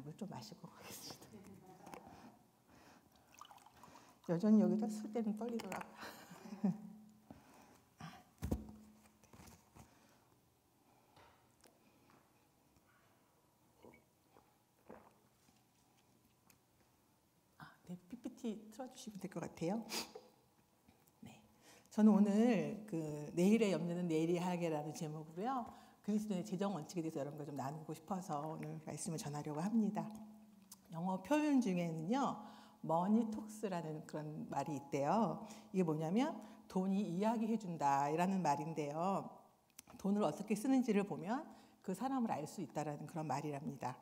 물 좀 마시고 가겠습니다. 여전히 여기다 쓸 때는 떨리더라고요. 네, PPT 틀어주시면 될 것 같아요. 네, 저는 오늘 그 내일의 염려는 내일이 하게라는 제목으로요, 그리스도의 재정 원칙에 대해서 여러분과 좀 나누고 싶어서 오늘 말씀을 전하려고 합니다. 영어 표현 중에는요, 머니 톡스라는 그런 말이 있대요. 이게 뭐냐면 돈이 이야기해준다라는 말인데요. 돈을 어떻게 쓰는지를 보면 그 사람을 알 수 있다라는 그런 말이랍니다.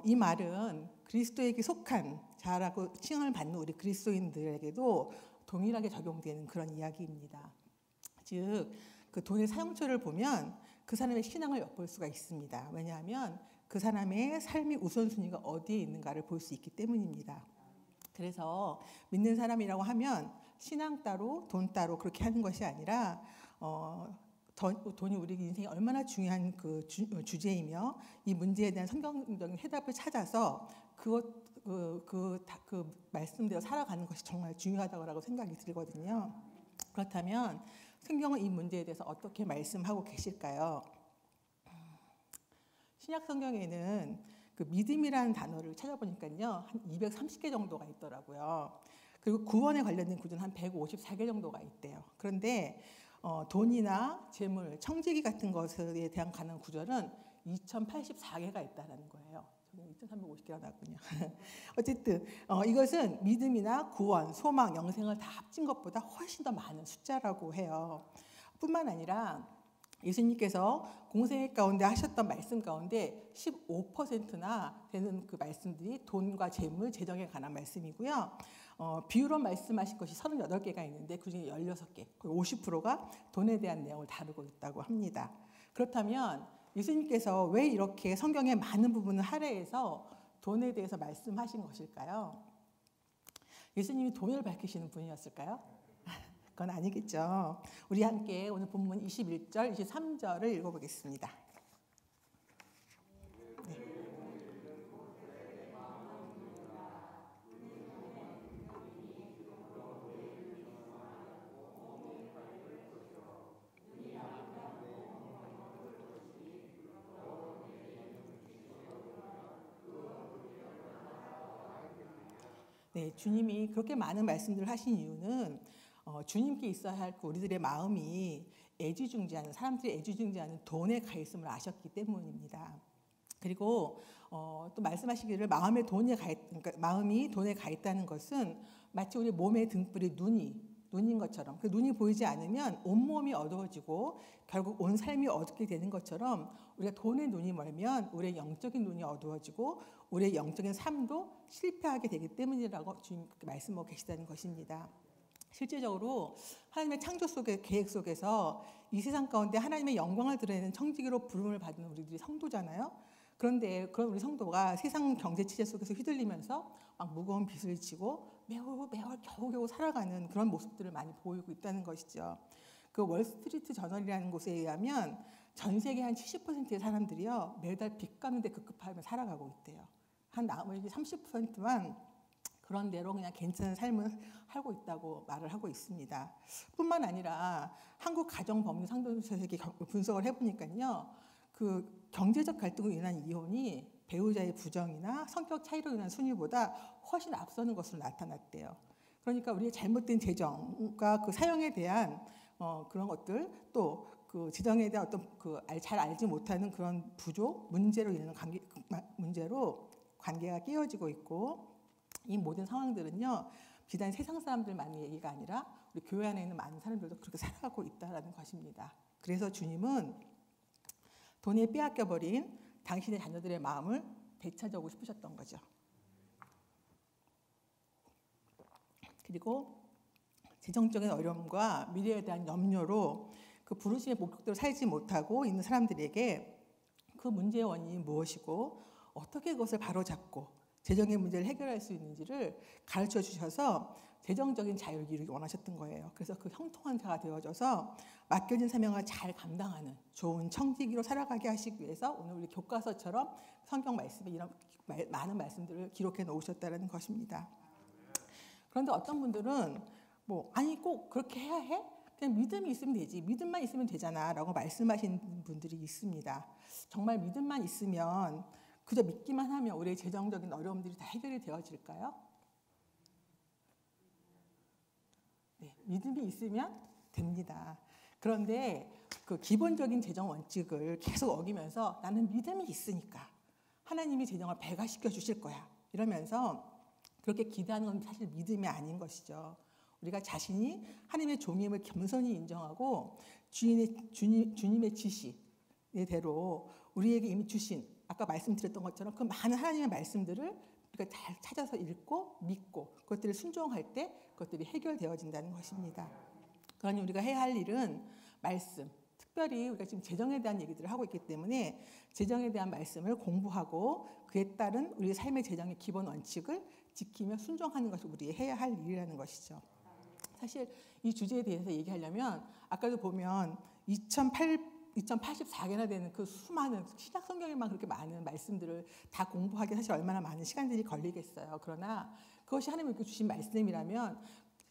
이 말은 그리스도에게 속한 자라고 칭을 받는 우리 그리스도인들에게도 동일하게 적용되는 그런 이야기입니다. 즉, 그 돈의 사용처를 보면 그 사람의 신앙을 엿볼 수가 있습니다. 왜냐하면 그 사람의 삶의 우선순위가 어디에 있는가를 볼 수 있기 때문입니다. 그래서 믿는 사람이라고 하면 신앙 따로 돈 따로 그렇게 하는 것이 아니라 돈이 우리 인생에 얼마나 중요한 그 주제이며 이 문제에 대한 성경적인 해답을 찾아서 그 말씀대로 살아가는 것이 정말 중요하다고 생각이 들거든요. 그렇다면 성경은 이 문제에 대해서 어떻게 말씀하고 계실까요? 신약 성경에는 그 믿음이라는 단어를 찾아보니까요, 한 230개 정도가 있더라고요. 그리고 구원에 관련된 구조는 한 154개 정도가 있대요. 그런데 돈이나 재물, 청지기 같은 것에 대한 관한 구절은 2084개가 있다는 거예요. 저는 2350개가 나왔군요. 어쨌든 이것은 믿음이나 구원, 소망, 영생을 다 합친 것보다 훨씬 더 많은 숫자라고 해요. 뿐만 아니라 예수님께서 공생애 가운데 하셨던 말씀 가운데 15%나 되는 그 말씀들이 돈과 재물, 재정에 관한 말씀이고요. 비유로 말씀하신 것이 38개가 있는데 그중에 16개, 50%가 돈에 대한 내용을 다루고 있다고 합니다. 그렇다면 예수님께서 왜 이렇게 성경의 많은 부분을 할애해서 돈에 대해서 말씀하신 것일까요? 예수님이 돈을 밝히시는 분이었을까요? 그건 아니겠죠. 우리 함께 오늘 본문 21절, 23절을 읽어보겠습니다. 네, 주님이 그렇게 많은 말씀들을 하신 이유는 주님께 있어야 할 우리들의 마음이 애지중지하는, 사람들이 애지중지하는 돈에 가 있음을 아셨기 때문입니다. 그리고 또 말씀하시기를 마음이 돈에 가 있다는 것은 마치 우리 몸의 등불이 눈인 것처럼, 그 눈이 보이지 않으면 온몸이 어두워지고 결국 온 삶이 어둡게 되는 것처럼 우리가 돈의 눈이 멀면 우리의 영적인 눈이 어두워지고 우리의 영적인 삶도 실패하게 되기 때문이라고 주님 말씀하고 계시다는 것입니다. 실제적으로 하나님의 창조 속의 계획 속에서 이 세상 가운데 하나님의 영광을 드러내는 청지기로 부름을 받은 우리들이 성도잖아요. 그런데 그런 우리 성도가 세상 경제 체제 속에서 휘둘리면서 막 무거운 빚을 지고 매월 겨우겨우 살아가는 그런 모습들을 많이 보이고 있다는 것이죠. 그 월스트리트 저널이라는 곳에 의하면 전 세계 한 70%의 사람들이요 매달 빚 갚는 데 급급하며 살아가고 있대요. 한 나머지 30%만 그런 대로 그냥 괜찮은 삶을 하고 있다고 말을 하고 있습니다. 뿐만 아니라 한국 가정법률 상담소에게 분석을 해보니까요, 그 경제적 갈등으로 인한 이혼이 배우자의 부정이나 성격 차이로 인한 순위보다 훨씬 앞서는 것으로 나타났대요. 그러니까 우리의 잘못된 재정과 그 사용에 대한 그런 것들, 또 그 재정에 대한 어떤 잘 알지 못하는 그런 부족, 문제로 인한 문제로 관계가 깨어지고 있고, 이 모든 상황들은요 비단 세상 사람들만의 얘기가 아니라 우리 교회 안에 있는 많은 사람들도 그렇게 살아가고 있다는 것입니다. 그래서 주님은 돈에 빼앗겨버린 당신의 자녀들의 마음을 되찾아오고 싶으셨던 거죠. 그리고 재정적인 어려움과 미래에 대한 염려로 그 부르심의 목적대로 살지 못하고 있는 사람들에게 그 문제의 원인이 무엇이고 어떻게 그것을 바로잡고 재정의 문제를 해결할 수 있는지를 가르쳐 주셔서 재정적인 자유를 이루기 원하셨던 거예요. 그래서 그 형통한 자가 되어져서 맡겨진 사명을 잘 감당하는 좋은 청지기로 살아가게 하시기 위해서 오늘 우리 교과서처럼 성경 말씀에 이런 많은 말씀들을 기록해 놓으셨다는 것입니다. 그런데 어떤 분들은 아니 꼭 그렇게 해야 해? 그냥 믿음이 있으면 되지. 믿음만 있으면 되잖아 라고 말씀하시는 분들이 있습니다. 정말 믿음만 있으면 그저 믿기만 하면 우리의 재정적인 어려움들이 다 해결이 되어질까요? 네, 믿음이 있으면 됩니다. 그런데 그 기본적인 재정 원칙을 계속 어기면서 나는 믿음이 있으니까 하나님이 재정을 배가시켜 주실 거야 이러면서 그렇게 기대하는 건 사실 믿음이 아닌 것이죠. 우리가 자신이 하나님의 종임을 겸손히 인정하고 주님의 지시대로 우리에게 이미 주신 아까 말씀드렸던 것처럼 그 많은 하나님의 말씀들을 우리가 잘 찾아서 읽고 믿고 그것들을 순종할 때 그것들이 해결되어진다는 것입니다. 그러니 우리가 해야 할 일은 말씀, 특별히 우리가 지금 재정에 대한 얘기들을 하고 있기 때문에 재정에 대한 말씀을 공부하고 그에 따른 우리의 삶의 재정의 기본 원칙을 지키며 순종하는 것이 우리의 해야 할 일이라는 것이죠. 사실 이 주제에 대해서 얘기하려면 아까도 보면 2084개나 되는 그 수많은 신약 성경에만 그렇게 많은 말씀들을 다 공부하기 사실 얼마나 많은 시간들이 걸리겠어요. 그러나 그것이 하나님께 주신 말씀이라면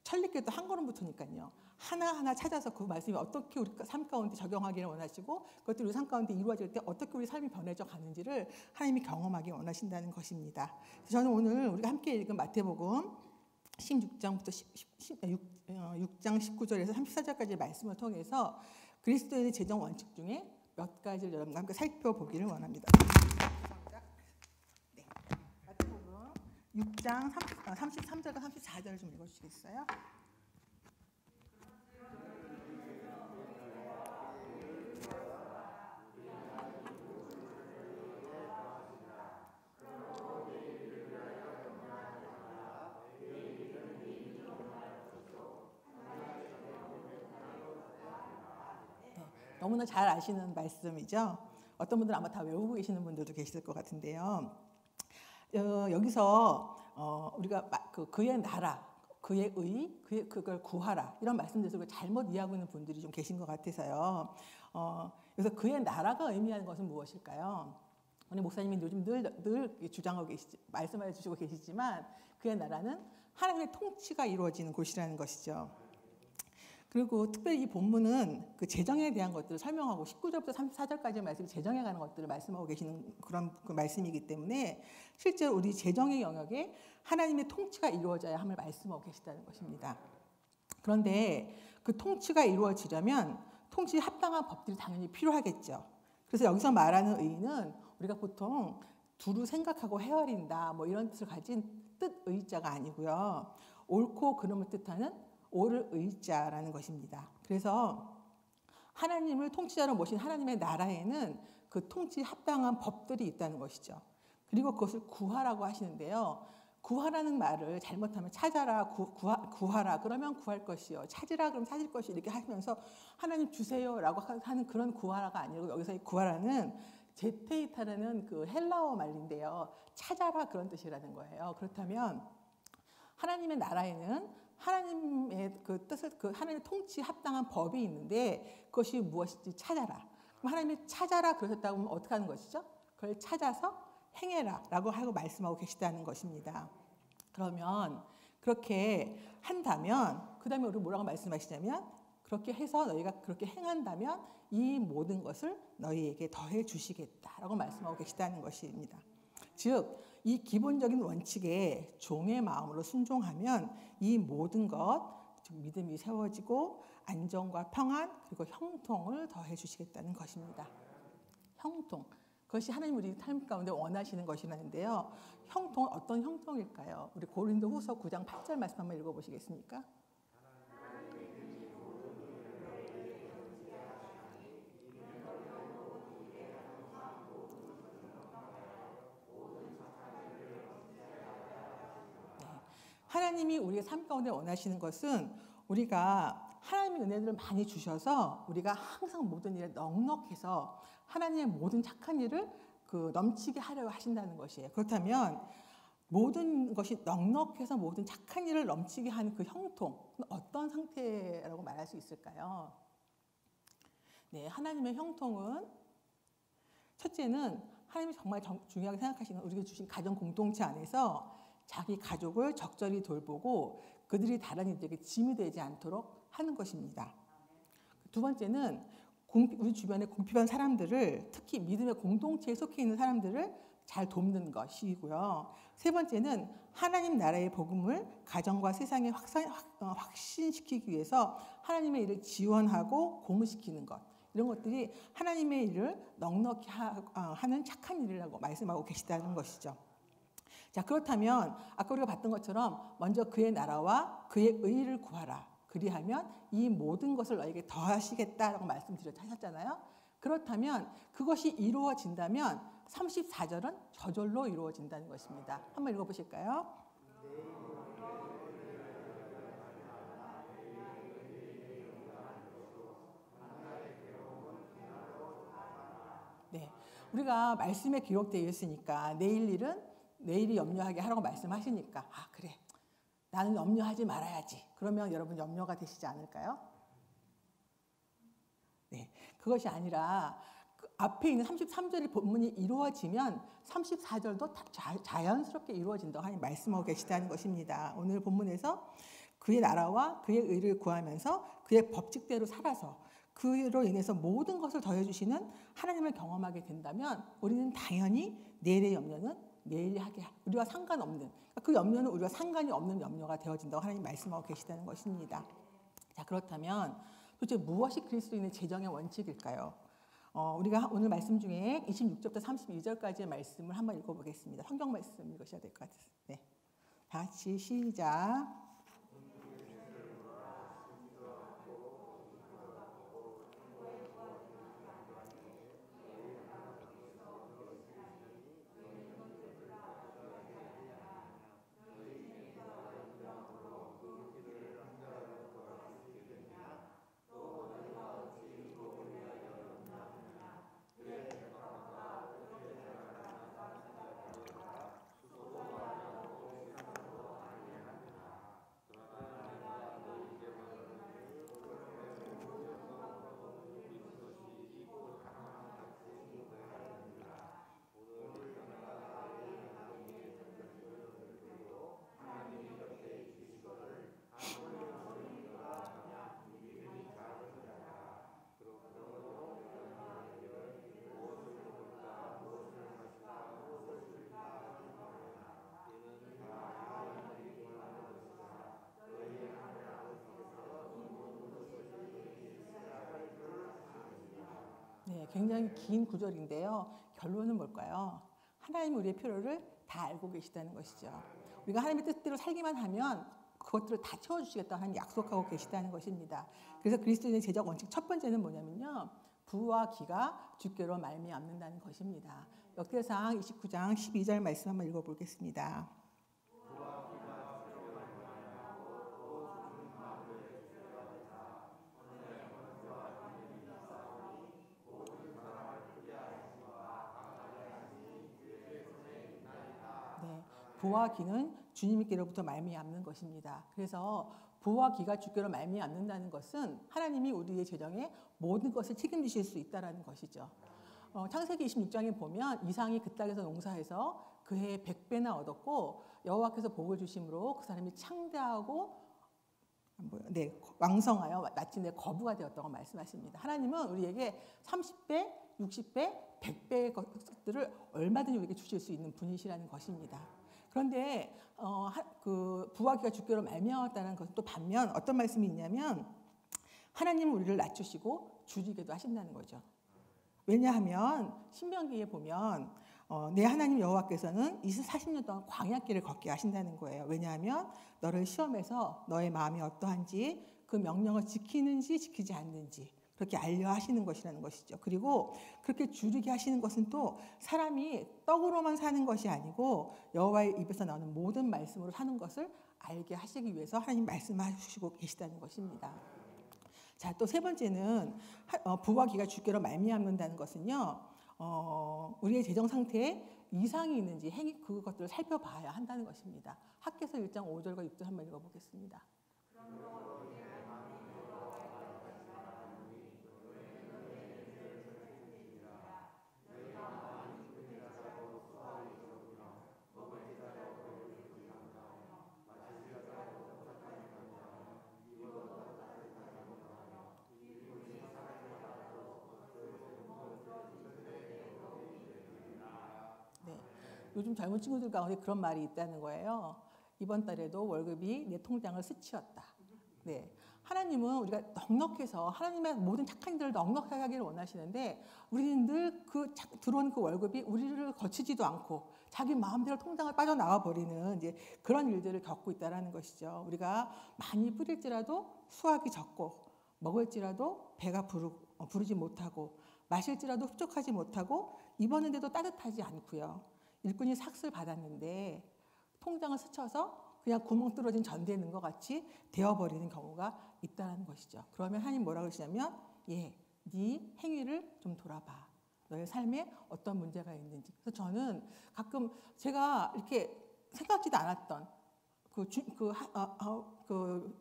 천리길도 한 걸음부터니까요. 하나하나 찾아서 그 말씀이 어떻게 우리 삶 가운데 적용하기를 원하시고 그것들이 우리 삶 가운데 이루어질 때 어떻게 우리 삶이 변해져 가는지를 하나님이 경험하기 원하신다는 것입니다. 저는 오늘 우리가 함께 읽은 마태복음 16장부터 6장 19절에서 34절까지의 말씀을 통해서 그리스도인의 재정 원칙 중에 몇 가지를 여러분과 함께 살펴보기를 원합니다. 네. 마태복음 6장 33절과 34절을 좀 읽어주시겠어요? 너무나 잘 아시는 말씀이죠. 어떤 분들은 아마 다 외우고 계시는 분들도 계실 것 같은데요. 여기서 우리가 그의 나라, 그의 의, 그걸 구하라 이런 말씀들을 잘못 이해하고 있는 분들이 좀 계신 것 같아서요. 그래서 그의 나라가 의미하는 것은 무엇일까요? 우리 목사님이 요즘 늘 주장하고 말씀해 주시고 계시지만 그의 나라는 하나님의 통치가 이루어지는 곳이라는 것이죠. 그리고 특별히 이 본문은 그 재정에 대한 것들을 설명하고 19절부터 34절까지의 말씀이 재정에 관한 것들을 말씀하고 계시는 그런 그 말씀이기 때문에 실제로 우리 재정의 영역에 하나님의 통치가 이루어져야 함을 말씀하고 계시다는 것입니다. 그런데 그 통치가 이루어지려면 통치에 합당한 법들이 당연히 필요하겠죠. 그래서 여기서 말하는 의는 우리가 보통 두루 생각하고 헤아린다 이런 뜻을 가진 뜻의자가 아니고요. 옳고 그름을 뜻하는 옳을 의자라는 것입니다. 그래서 하나님을 통치자로 모신 하나님의 나라에는 그 통치에 합당한 법들이 있다는 것이죠. 그리고 그것을 구하라고 하시는데요. 구하라는 말을 잘못하면 찾아라, 구하라 그러면 구할 것이요. 찾으라 그러면 찾을 것이 이렇게 하면서 하나님 주세요라고 하는 그런 구하라가 아니고 여기서 이 구하라는 제테이타라는 그 헬라어 말인데요. 찾아라 그런 뜻이라는 거예요. 그렇다면 하나님의 나라에는 하나님의 그 뜻을 하나님의 통치에 합당한 법이 있는데 그것이 무엇인지 찾아라. 그럼 하나님이 찾아라 그러셨다고 하면 어떻게 하는 것이죠? 그걸 찾아서 행해라라고 하고 말씀하고 계시다는 것입니다. 그러면 그렇게 한다면 그다음에 우리 뭐라고 말씀하시냐면 그렇게 해서 너희가 그렇게 행한다면 이 모든 것을 너희에게 더해 주시겠다라고 말씀하고 계시다는 것입니다. 즉 이 기본적인 원칙에 종의 마음으로 순종하면 이 모든 것, 즉 믿음이 세워지고 안정과 평안 그리고 형통을 더해 주시겠다는 것입니다. 형통, 그것이 하나님 우리 삶 가운데 원하시는 것이라는데요. 형통은 어떤 형통일까요? 우리 고린도후서 9장 8절 말씀 한번 읽어보시겠습니까? 하나님이 우리의 삶 가운데 원하시는 것은 우리가 하나님의 은혜들을 많이 주셔서 우리가 항상 모든 일에 넉넉해서 하나님의 모든 착한 일을 넘치게 하려고 하신다는 것이에요. 그렇다면 모든 것이 넉넉해서 모든 착한 일을 넘치게 하는 그 형통, 어떤 상태라고 말할 수 있을까요? 네, 하나님의 형통은 첫째는 하나님이 정말 중요하게 생각하시는 우리에게 주신 가정 공동체 안에서 자기 가족을 적절히 돌보고 그들이 다른 이들에게 짐이 되지 않도록 하는 것입니다. 두 번째는 우리 주변의 궁핍한 사람들을, 특히 믿음의 공동체에 속해 있는 사람들을 잘 돕는 것이고요. 세 번째는 하나님 나라의 복음을 가정과 세상에 확신시키기 위해서 하나님의 일을 지원하고 고무시키는 것. 이런 것들이 하나님의 일을 넉넉히 하는 착한 일이라고 말씀하고 계시다는 것이죠. 자, 그렇다면 아까 우리가 봤던 것처럼 먼저 그의 나라와 그의 의를 구하라. 그리하면 이 모든 것을 너에게 더하시겠다라고 말씀드렸잖아요. 그렇다면 그것이 이루어진다면 34절은 저절로 이루어진다는 것입니다. 한번 읽어보실까요? 네, 우리가 말씀에 기록되어 있으니까 내일 일은 내일이 염려하게 하라고 말씀하시니까 그래, 나는 염려하지 말아야지. 그러면 여러분 염려가 되시지 않을까요? 네, 그것이 아니라 그 앞에 있는 33절의 본문이 이루어지면 34절도 자연스럽게 이루어진다고 하나님 말씀하고 계시다는 것입니다. 오늘 본문에서 그의 나라와 그의 의를 구하면서 그의 법칙대로 살아서 그로 인해서 모든 것을 더해주시는 하나님을 경험하게 된다면 우리는 당연히 내일의 염려는 내일 하게, 우리와 상관없는, 그 염려는 우리와 상관이 없는 염려가 되어진다고 하나님 말씀하고 계시다는 것입니다. 자, 그렇다면 도대체 무엇이 그리스도인의 재정의 원칙일까요? 우리가 오늘 말씀 중에 26절부터 32절까지의 말씀을 한번 읽어보겠습니다. 성경 말씀 읽으셔야 될 것 같아요. 네, 다 같이 시작. 네, 굉장히 긴 구절인데요. 결론은 뭘까요? 하나님이 우리의 필요를 다 알고 계시다는 것이죠. 우리가 하나님의 뜻대로 살기만 하면 그것들을 다 채워주시겠다고 하나님 약속하고 계시다는 것입니다. 그래서 그리스도인의 제적 원칙 첫 번째는 뭐냐면요, 부와 기가 주께로 말미암는다는 것입니다. 역대상 29장 12절 말씀 한번 읽어보겠습니다. 부와 기는 주님께로부터 말미암는 것입니다. 그래서 부와 기가 주께로 말미암는다는 것은 하나님이 우리의 재정에 모든 것을 책임지실 수 있다는 것이죠. 창세기 26장에 보면 이삭이 그 땅에서 농사해서 그 해에 100배나 얻었고 여호와께서 복을 주심으로 그 사람이 창대하고 왕성하여 마침내 거부가 되었다고 말씀하십니다. 하나님은 우리에게 30배, 60배, 100배의 것들을 얼마든지 우리에게 주실 수 있는 분이시라는 것입니다. 그런데 그 부와 기가 주께로 말미암았다는 것은 또 반면 어떤 말씀이 있냐면 하나님은 우리를 낮추시고 줄이게도 하신다는 거죠. 왜냐하면 신명기에 보면 내 하나님 여호와께서는 40년 동안 광야길을 걷게 하신다는 거예요. 왜냐하면 너를 시험해서 너의 마음이 어떠한지 그 명령을 지키는지 지키지 않는지 그렇게 알려 하시는 것이라는 것이죠. 그리고 그렇게 줄이게 하시는 것은 또 사람이 떡으로만 사는 것이 아니고 여호와의 입에서 나오는 모든 말씀으로 사는 것을 알게 하시기 위해서 하나님 말씀하시고 계시다는 것입니다. 자, 또 세 번째는 부와 기가 주께로 말미암는다는 것은요, 우리의 재정 상태에 이상이 있는지 그것들을 살펴봐야 한다는 것입니다. 학개서 1장 5절과 6절 한번 읽어보겠습니다. 요즘 젊은 친구들 가운데 그런 말이 있다는 거예요. 이번 달에도 월급이 내 통장을 스치었다. 네. 하나님은 우리가 넉넉해서 하나님의 모든 착한 일들을 넉넉하게 하기를 원하시는데 우리는 늘 들어온 그 월급이 우리를 거치지도 않고 자기 마음대로 통장을 빠져나와 버리는 이제 그런 일들을 겪고 있다는 것이죠. 우리가 많이 뿌릴지라도 수확이 적고 먹을지라도 배가 부르지 못하고 마실지라도 흡족하지 못하고 입었는데도 따뜻하지 않고요. 일꾼이 삭슬 받았는데 통장을 스쳐서 그냥 구멍 뚫어진 전대에 있는 것 같이 되어버리는 경우가 있다는 것이죠. 그러면 하나님 뭐라고 하시냐면 네 행위를 좀 돌아봐. 너의 삶에 어떤 문제가 있는지. 그래서 저는 가끔 제가 이렇게 생각지도 않았던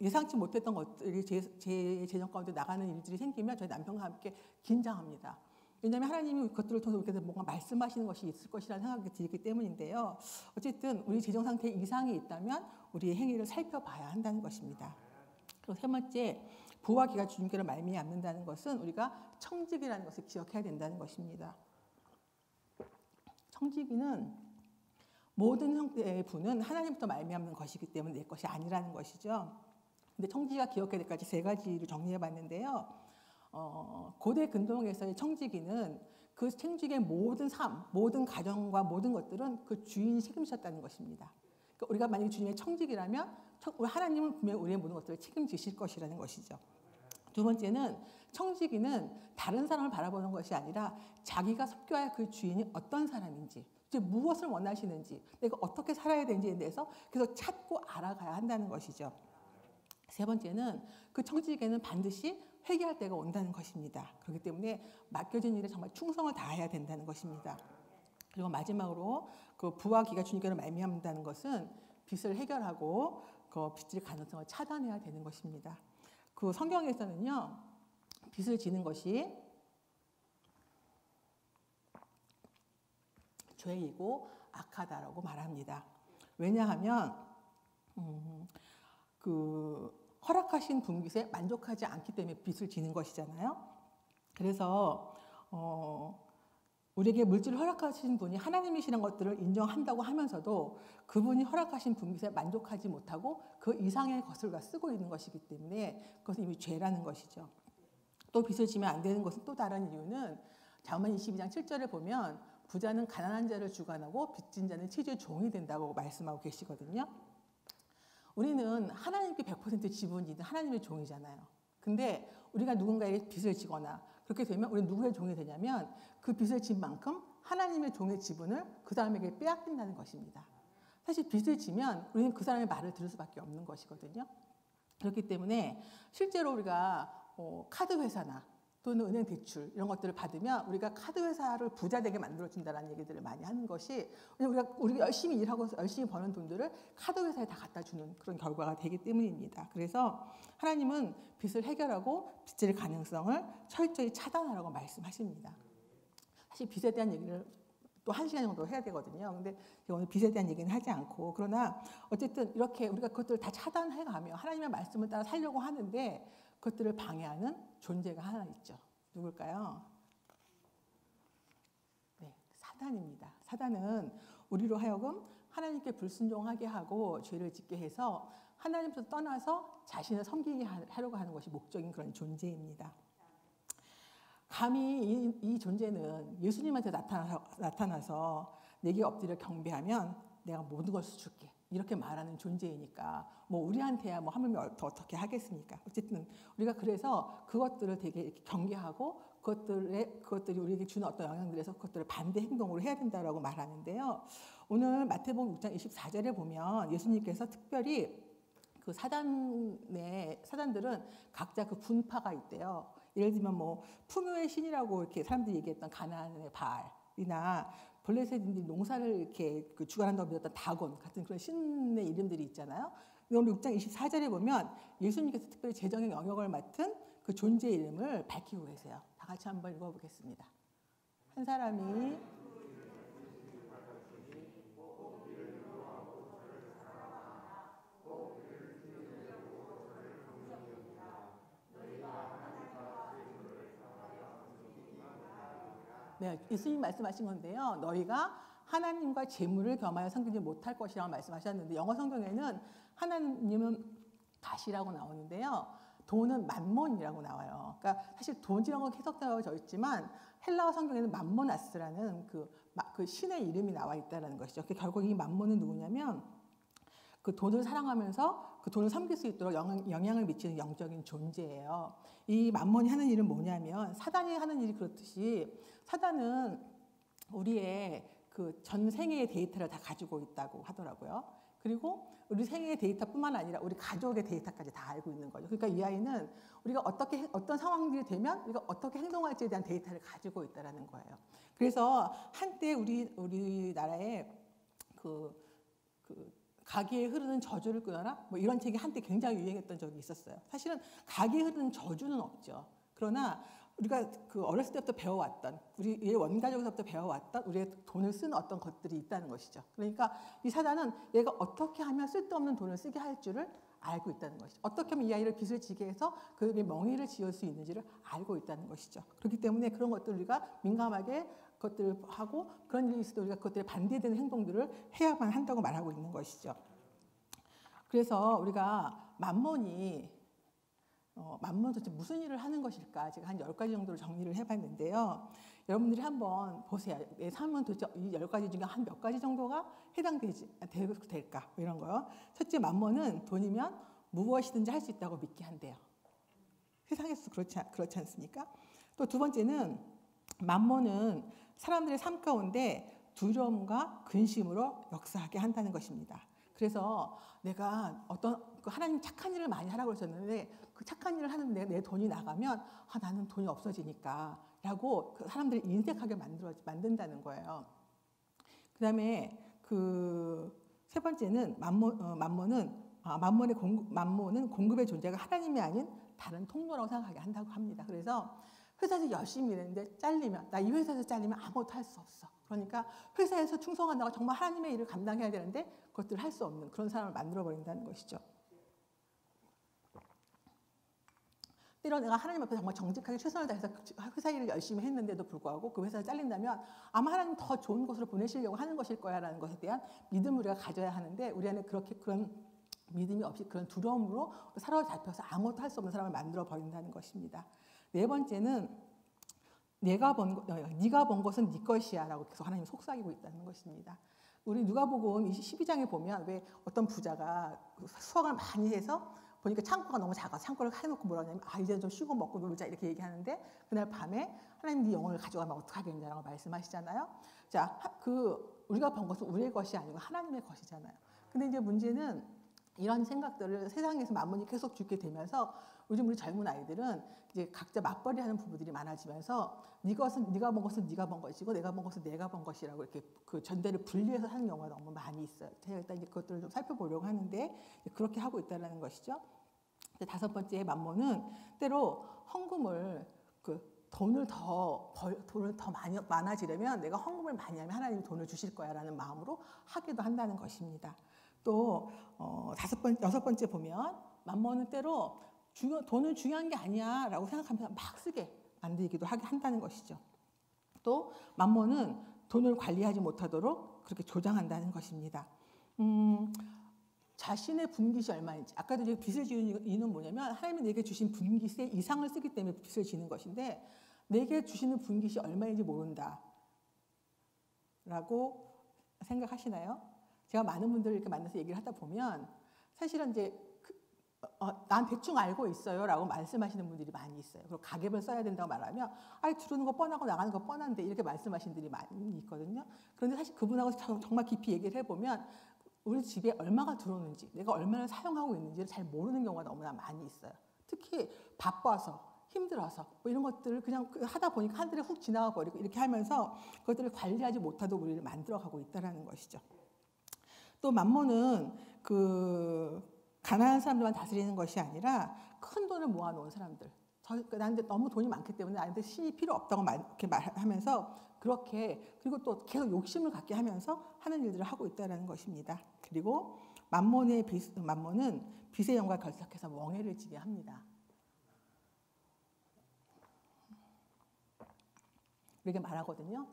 예상치 못했던 것들이 제 재정 가운데 나가는 일들이 생기면 저희 남편과 함께 긴장합니다. 왜냐하면 하나님이 그것들을 통해서 우리에게 뭔가 말씀하시는 것이 있을 것이라는 생각이 들기 때문인데요. 어쨌든 우리 재정 상태에 이상이 있다면 우리의 행위를 살펴봐야 한다는 것입니다. 그리고 세 번째, 부와 기가 주님께로 말미암는다는 것은 우리가 청지기라는 것을 기억해야 된다는 것입니다. 청지기는 모든 형태의 부는 하나님부터 말미암는 것이기 때문에 내 것이 아니라는 것이죠. 근데 청지기가 기억해야 될 것이 세 가지를 정리해봤는데요. 고대 근동에서의 청지기는 그 청지기의 모든 삶, 모든 가정과 모든 것들은 그 주인이 책임지셨다는 것입니다. 그러니까 우리가 만약에 주님의 청지기라면 하나님은 분명히 우리의 모든 것들을 책임지실 것이라는 것이죠. 두 번째는 청지기는 다른 사람을 바라보는 것이 아니라 자기가 섬겨야 할 그 주인이 어떤 사람인지, 무엇을 원하시는지, 내가 어떻게 살아야 되는지에 대해서 계속 찾고 알아가야 한다는 것이죠. 세 번째는 그 청지기에는 반드시 회개할 때가 온다는 것입니다. 그렇기 때문에 맡겨진 일에 정말 충성을 다해야 된다는 것입니다. 그리고 마지막으로 그 부와 기가 주님께로 말미암는다는 것은 빚을 해결하고 그 빚질 가능성을 차단해야 되는 것입니다. 그 성경에서는요, 빚을 지는 것이 죄이고 악하다라고 말합니다. 왜냐하면 허락하신 분깃에 만족하지 않기 때문에 빚을 지는 것이잖아요. 그래서 우리에게 물질을 허락하신 분이 하나님이시라는 것들을 인정한다고 하면서도 그분이 허락하신 분깃에 만족하지 못하고 그 이상의 것을 쓰고 있는 것이기 때문에 그것은 이미 죄라는 것이죠. 또 빚을 지면 안 되는 것은 또 다른 이유는 잠언 22장 7절에 보면 부자는 가난한 자를 주관하고 빚진 자는 치주의 종이 된다고 말씀하고 계시거든요. 우리는 하나님께 100% 지분이 있는 하나님의 종이잖아요. 근데 우리가 누군가에게 빚을 지거나 그렇게 되면 우리는 누구의 종이 되냐면 그 빚을 진 만큼 하나님의 종의 지분을 그 사람에게 빼앗긴다는 것입니다. 사실 빚을 지면 우리는 그 사람의 말을 들을 수밖에 없는 것이거든요. 그렇기 때문에 실제로 우리가 카드 회사나 또는 은행 대출 이런 것들을 받으면 우리가 카드 회사를 부자 되게 만들어준다는 얘기들을 많이 하는 것이 우리가 열심히 일하고 열심히 버는 돈들을 카드 회사에 다 갖다 주는 그런 결과가 되기 때문입니다. 그래서 하나님은 빚을 해결하고 빚질 가능성을 철저히 차단하라고 말씀하십니다. 사실 빚에 대한 얘기를 또 1시간 정도 해야 되거든요. 근데 오늘 빚에 대한 얘기는 하지 않고 그러나 어쨌든 이렇게 우리가 그것들을 다 차단해가며 하나님의 말씀을 따라 살려고 하는데 그것들을 방해하는 존재가 하나 있죠. 누굴까요? 네, 사단입니다. 사단은 우리로 하여금 하나님께 불순종하게 하고 죄를 짓게 해서 하나님부터 떠나서 자신을 섬기게 하려고 하는 것이 목적인 그런 존재입니다. 감히 이 존재는 예수님한테 나타나서 내게 엎드려 경배하면 내가 모든 것을 줄게 이렇게 말하는 존재이니까 뭐 우리한테야 뭐 하면 더 어떻게 하겠습니까? 어쨌든 우리가 그래서 그것들을 되게 이렇게 경계하고 그것들이 우리에게 주는 어떤 영향들에서 그것들을 반대 행동으로 해야 된다라고 말하는데요. 오늘 마태복음 6장 24절에 보면 예수님께서 특별히 그 사단들은 각자 그 분파가 있대요. 예를 들면 뭐 풍요의 신이라고 이렇게 사람들이 얘기했던 가나안의 바알이나 블레셋인들이 농사를 이렇게 주관한다고 믿었던 다곤 같은 그런 신의 이름들이 있잖아요. 오늘 6장 24절에 보면 예수님께서 특별히 재정의 영역을 맡은 그 존재의 이름을 밝히고 계세요. 다 같이 한번 읽어보겠습니다. 한 사람이 네, 예수님 말씀하신 건데요. 너희가 하나님과 재물을 겸하여 섬기지 못할 것이라고 말씀하셨는데 영어 성경에는 하나님은 가시라고 나오는데요. 돈은 맘몬이라고 나와요. 그러니까 사실 돈이라고 해석되어져 있지만 헬라어 성경에는 맘모나스라는 그 신의 이름이 나와 있다는 것이죠. 결국 이 맘몬은 누구냐면 그 돈을 사랑하면서 그 돈을 섬길 수 있도록 영향을 미치는 영적인 존재예요. 이 맘몬이 하는 일은 뭐냐면 사단이 하는 일이 그렇듯이 사단은 우리의 그 전 생애의 데이터를 다 가지고 있다고 하더라고요. 그리고 우리 생애의 데이터뿐만 아니라 우리 가족의 데이터까지 다 알고 있는 거죠. 그러니까 이 아이는 우리가 어떤 상황들이 되면 우리가 어떻게 행동할지에 대한 데이터를 가지고 있다는 거예요. 그래서 한때 우리나라에 그 가기에 흐르는 저주를 끊어라 뭐 이런 책이 한때 굉장히 유행했던 적이 있었어요. 사실은 가기에 흐르는 저주는 없죠. 그러나 우리가 그 어렸을 때부터 배워왔던 우리의 원가족에서부터 배워왔던 우리의 돈을 쓰는 어떤 것들이 있다는 것이죠. 그러니까 이 사단은 얘가 어떻게 하면 쓸데없는 돈을 쓰게 할 줄을 알고 있다는 것이죠. 어떻게 하면 이 아이를 빚을 지게 해서 그에게 멍해를 지을 수 있는지를 알고 있다는 것이죠. 그렇기 때문에 그런 것들 우리가 민감하게 그것들을 하고 그런 일이 있을 때 우리가 그것들에 반대되는 행동들을 해야만 한다고 말하고 있는 것이죠. 그래서 우리가 맘몬이 도대체 무슨 일을 하는 것일까? 제가 한 10가지 정도를 정리를 해봤는데요. 여러분들이 한번 보세요. 내 삶은 도대체 이 10가지 중에 한 몇 가지 정도가 될까? 이런 거요. 첫째, 맘몬은 돈이면 무엇이든지 할 수 있다고 믿게 한대요. 세상에서 그렇지 않습니까? 또 두 번째는 맘몬은 사람들의 삶 가운데 두려움과 근심으로 역사하게 한다는 것입니다. 그래서 내가 하나님 착한 일을 많이 하라고 하셨는데 그 착한 일을 하는데 내 돈이 나가면 나는 돈이 없어지니까 라고 그 사람들이 인색하게 만든다는 거예요. 그 다음에 세 번째는 맘몬은 공급의 존재가 하나님이 아닌 다른 통로라고 생각하게 한다고 합니다. 그래서 회사에서 열심히 일했는데 나 이 회사에서 잘리면 아무것도 할 수 없어. 그러니까 회사에서 충성한다고 정말 하나님의 일을 감당해야 되는데 그것들을 할 수 없는 그런 사람을 만들어버린다는 것이죠. 때로 내가 하나님 앞에 정말 정직하게 최선을 다해서 회사 일을 열심히 했는데도 불구하고 그 회사에 잘린다면 아마 하나님 더 좋은 곳으로 보내시려고 하는 것일 거야라는 것에 대한 믿음을 우리가 가져야 하는데 우리 안에 그런 믿음이 없이 그런 두려움으로 사로잡혀서 아무것도 할 수 없는 사람을 만들어 버린다는 것입니다. 네 번째는 네가 번 것은 네 것이야라고 계속 하나님이 속삭이고 있다는 것입니다. 우리 누가복음 12장에 보면 왜 어떤 부자가 수확을 많이 해서 보니까 창고가 너무 작아서 창고를 해놓고 뭐라 하냐면 이제 좀 쉬고 먹고 놀자 이렇게 얘기하는데 그날 밤에 하나님 네 영혼을 가져가면 어떡하겠냐라고 말씀하시잖아요. 자, 우리가 번 것은 우리의 것이 아니고 하나님의 것이잖아요. 근데 이제 문제는 이런 생각들을 세상에서 맘몬이 계속 주게 되면서 요즘 우리 젊은 아이들은 이제 각자 맞벌이하는 부부들이 많아지면서 네가 번 것은 네가 번 것이고 내가 번 것은 내가 번 것이라고 이렇게 그 전대를 분리해서 하는 경우가 너무 많이 있어요. 제가 일단 이제 그것들을 좀 살펴보려고 하는데 그렇게 하고 있다는 것이죠. 다섯 번째 맘몬은 때로 헌금을 돈을 더 많아지려면 내가 헌금을 많이 하면 하나님이 돈을 주실 거야라는 마음으로 하기도 한다는 것입니다. 또 여섯 번째 보면 맘몬은 때로 돈은 중요한 게 아니야라고 생각하면서 막 쓰게 만들기도 한다는 것이죠. 또 맘몬은 돈을 관리하지 못하도록 그렇게 조장한다는 것입니다. 자신의 분깃이 얼마인지 아까도 제가 빚을 지는 이유는 뭐냐면 하나님이 내게 주신 분깃의 이상을 쓰기 때문에 빚을 지는 것인데 내게 주시는 분깃이 얼마인지 모른다 라고 생각하시나요? 제가 많은 분들을 이렇게 만나서 얘기를 하다 보면 사실은 이제 난 대충 알고 있어요 라고 말씀하시는 분들이 많이 있어요. 그리고 가계를 써야 된다고 말하면 들어오는 거 뻔하고 나가는 거 뻔한데 이렇게 말씀하시는 분들이 많이 있거든요. 그런데 사실 그분하고 정말 깊이 얘기를 해보면 우리 집에 얼마가 들어오는지 내가 얼마나 사용하고 있는지를 잘 모르는 경우가 너무나 많이 있어요. 특히 바빠서 힘들어서 뭐 이런 것들을 그냥 하다 보니까 한 달에 훅 지나가 버리고 이렇게 하면서 그것들을 관리하지 못하도록 우리를 만들어가고 있다는 것이죠. 또 맘몬은 가난한 사람들만 다스리는 것이 아니라 큰 돈을 모아놓은 사람들. 나한테 너무 돈이 많기 때문에 나한테 신이 필요 없다고 이렇게 말하면서 그리고 또 계속 욕심을 갖게 하면서 하는 일들을 하고 있다는 것입니다. 그리고 맘몬은 빚의 영과 결탁해서 멍해를 지게 합니다. 이렇게 말하거든요.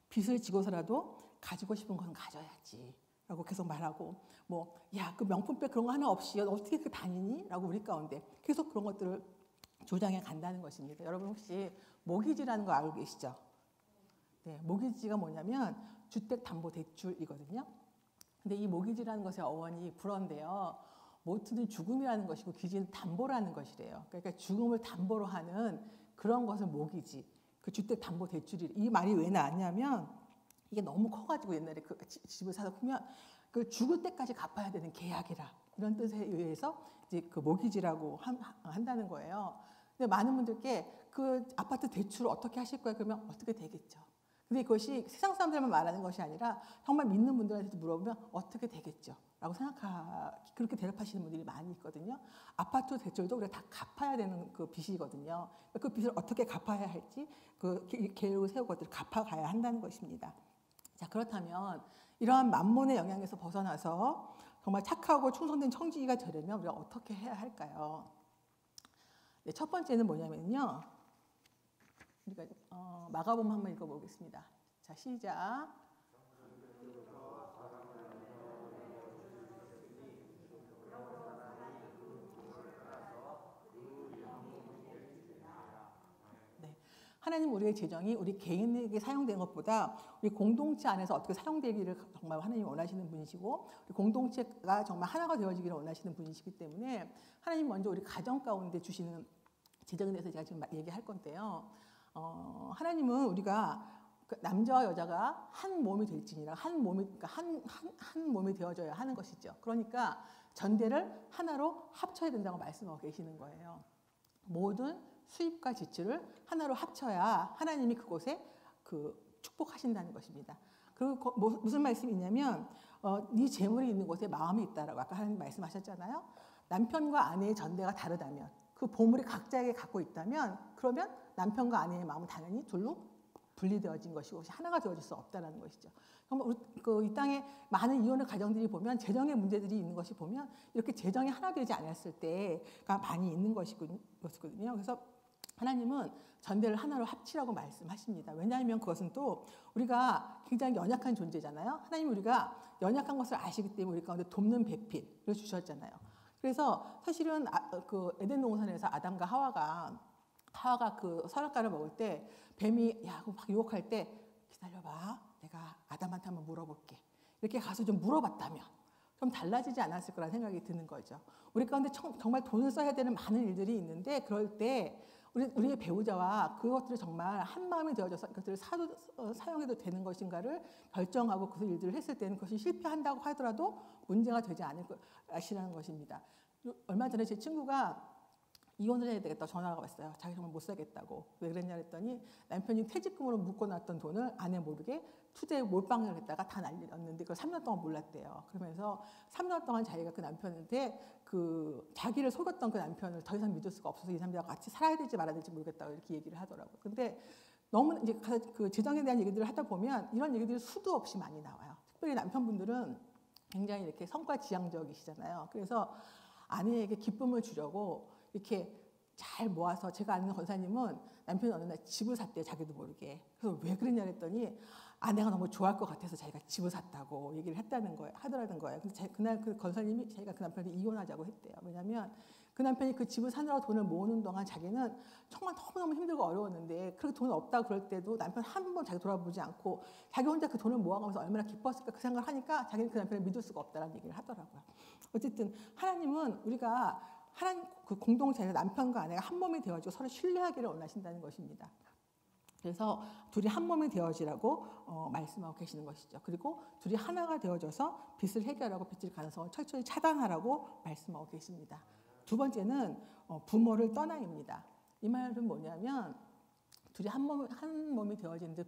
빚을 지고서라도 가지고 싶은 건 가져야지 라고 계속 말하고, 뭐 야, 그 명품백 그런 거 하나 없이 어떻게 그 다니니? 라고 우리 가운데 계속 그런 것들을 조장해 간다는 것입니다. 여러분 혹시 모기지라는 거 알고 계시죠? 네, 모기지가 뭐냐면 주택담보대출이거든요. 근데 이 모기지라는 것의 어원이 불어인데요. 모트는 죽음이라는 것이고 기지는 담보라는 것이래요. 그러니까 죽음을 담보로 하는 그런 것을 모기지, 그 주택담보대출이, 이 말이 왜 나왔냐면 이게 너무 커가지고 옛날에 그 집을 사서 크면 그 죽을 때까지 갚아야 되는 계약이라, 이런 뜻에 의해서 이제 그 모기지라고 한다는 거예요. 근데 많은 분들께 그 아파트 대출을 어떻게 하실 거예요? 그러면 어떻게 되겠죠. 근데 그것이 세상 사람들만 말하는 것이 아니라 정말 믿는 분들한테 물어보면 어떻게 되겠죠 라고 그렇게 대답하시는 분들이 많이 있거든요. 아파트 대출도 우리가 다 갚아야 되는 그 빚이거든요. 그 빚을 어떻게 갚아야 할지 그 계획을 세우고 그것들을 갚아가야 한다는 것입니다. 자, 그렇다면 이러한 만몬의 영향에서 벗어나서 정말 착하고 충성된 청지기가 되려면 우리가 어떻게 해야 할까요? 네, 첫 번째는 뭐냐면요. 우리가 마가복음 한번 읽어보겠습니다. 자, 시작. 네, 하나님 우리의 재정이 우리 개인에게 사용된 것보다 우리 공동체 안에서 어떻게 사용되기를 정말 하나님이 원하시는 분이시고, 우리 공동체가 정말 하나가 되어지기를 원하시는 분이시기 때문에 하나님 먼저 우리 가정 가운데 주시는 재정에 대해서 제가 지금 얘기할 건데요. 하나님은 우리가 남자와 여자가 한 몸이 될지니라, 한 몸이 되어져야 하는 것이죠. 그러니까 전대를 하나로 합쳐야 된다고 말씀하고 계시는 거예요. 모든 수입과 지출을 하나로 합쳐야 하나님이 그곳에 축복하신다는 것입니다. 그리고 무슨 말씀이냐면 네 재물이 있는 곳에 마음이 있다라고 아까 하나님 말씀하셨잖아요. 남편과 아내의 전대가 다르다면, 그 보물이 각자에게 갖고 있다면, 그러면 남편과 아내의 마음은 당연히 둘로 분리되어진 것이고 하나가 되어질 수 없다는 것이죠. 정말 이 땅에 많은 이혼의 가정들이 보면 재정의 문제들이 있는 것이 보면 이렇게 재정이 하나 되지 않았을 때가 많이 있는 것이거든요. 그래서 하나님은 전대를 하나로 합치라고 말씀하십니다. 왜냐하면 그것은 또 우리가 굉장히 연약한 존재잖아요. 하나님 우리가 연약한 것을 아시기 때문에 우리 가운데 돕는 배필을 주셨잖아요. 그래서 사실은 그 에덴 동산에서 아담과 하와가 그 선악과를 먹을 때 뱀이 막 유혹할 때 기다려봐, 내가 아담한테 한번 물어볼게, 이렇게 가서 좀 물어봤다면 좀 달라지지 않았을 거라는 생각이 드는 거죠. 우리 가운데 정말 돈을 써야 되는 많은 일들이 있는데, 그럴 때 우리의 배우자와 그것들을 정말 한 마음이 되어져서 그것들을 사용해도 되는 것인가를 결정하고 그 일들을 했을 때는 그것이 실패한다고 하더라도 문제가 되지 않을 것이라는 것입니다. 얼마 전에 제 친구가 이혼을 해야 되겠다 전화가 왔어요. 자기 정말 못 살겠다고. 왜 그랬냐 했더니 남편이 퇴직금으로 묶어놨던 돈을 아내 모르게 투자에 몰빵을 했다가 다 날렸는데 그걸 3년 동안 몰랐대요. 그러면서 3년 동안 자기가 그 남편한테 자기를 속였던 그 남편을 더 이상 믿을 수가 없어서 이 사람들과 같이 살아야 될지 말아야 될지 모르겠다고 이렇게 얘기를 하더라고요. 근데 너무 이제 그 재정에 대한 얘기들을 하다 보면 이런 얘기들이 수도 없이 많이 나와요. 특별히 남편분들은 굉장히 이렇게 성과지향적이시잖아요. 그래서 아내에게 기쁨을 주려고 이렇게 잘 모아서, 제가 아는 권사님은 남편이 어느 날 집을 샀대요. 자기도 모르게. 그래서 왜 그랬냐 했더니 아내가 너무 좋아할 것 같아서 자기가 집을 샀다고 얘기를 하더라는 거예요. 근데 그날 그 권사님이 자기가 그 남편한테 이혼하자고 했대요. 왜냐하면 그 남편이 그 집을 사느라고 돈을 모으는 동안 자기는 정말 너무너무 힘들고 어려웠는데, 그렇게 돈 없다 그럴 때도 남편 한 번 자기 돌아보지 않고 자기 혼자 그 돈을 모아가면서 얼마나 기뻤을까 그 생각을 하니까 자기는 그 남편을 믿을 수가 없다는 얘기를 하더라고요. 어쨌든 하나님은 우리가 그 공동체에서 남편과 아내가 한 몸이 되어지고 서로 신뢰하기를 원하신다는 것입니다. 그래서 둘이 한 몸이 되어지라고 말씀하고 계시는 것이죠. 그리고 둘이 하나가 되어져서 빚을 해결하고 빚질 가능성을 철저히 차단하라고 말씀하고 계십니다. 두 번째는 부모를 떠나입니다. 이 말은 뭐냐면 둘이 한 몸이 되어지는데